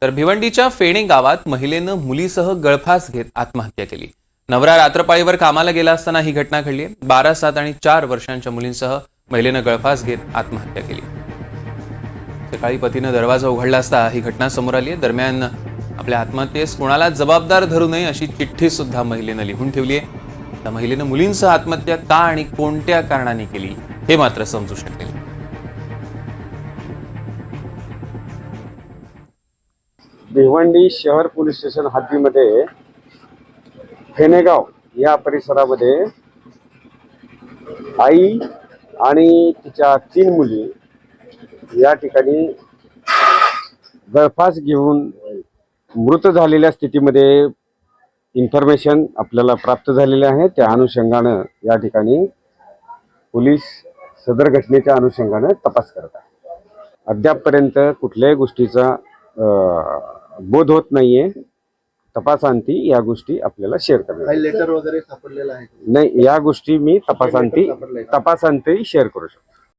तर भिवंडीच्या फेणे गावात महिलेनं मुलीसह गळफास घेत आत्महत्या केली। नवरा रात्रपाळीवर कामाला गेला असताना ही घटना घडली। 12, 7 आणि 4 वर्षांच्या मुलींसह महिलेनं गळफास घेत आत्महत्या केली। सकाळी पतीनं दरवाजा उघडला असता ही घटना समोर आली आहे। दरम्यान आपल्या आत्महत्येस कोणाला जबाबदार धरू नये अशी चिठ्ठी सुद्धा महिलेनं लिहून ठेवली आहे। त्या महिलेनं मुलींसह आत्महत्या का आणि कोणत्या कारणाने केली हे मात्र समजू शकले नाही। भिवंडी शहर पोलीस स्टेशन हद्दीमध्ये फेनेगाव या परिसरामध्ये आई आणि तिच्या 3 मुली या ठिकाणी गळफास घेऊन मृत झालेल्या स्थितीमध्ये इन्फॉर्मेशन आपल्याला प्राप्त झालेले आहे। त्या अनुषंगाने या ठिकाणी पोलीस सदर घटनेच्या अनुषंगाने तपास करत आहे। अद्यापपर्यंत कुठल्याही गोष्टीचा बोध होत नाहीये। तपासांती या गोष्टी आपल्याला शेअर करणार। काही लेटर वगैरे सापडलेला आहे? नाही, या गोष्टी मी तपासांती शेअर करू शकतो।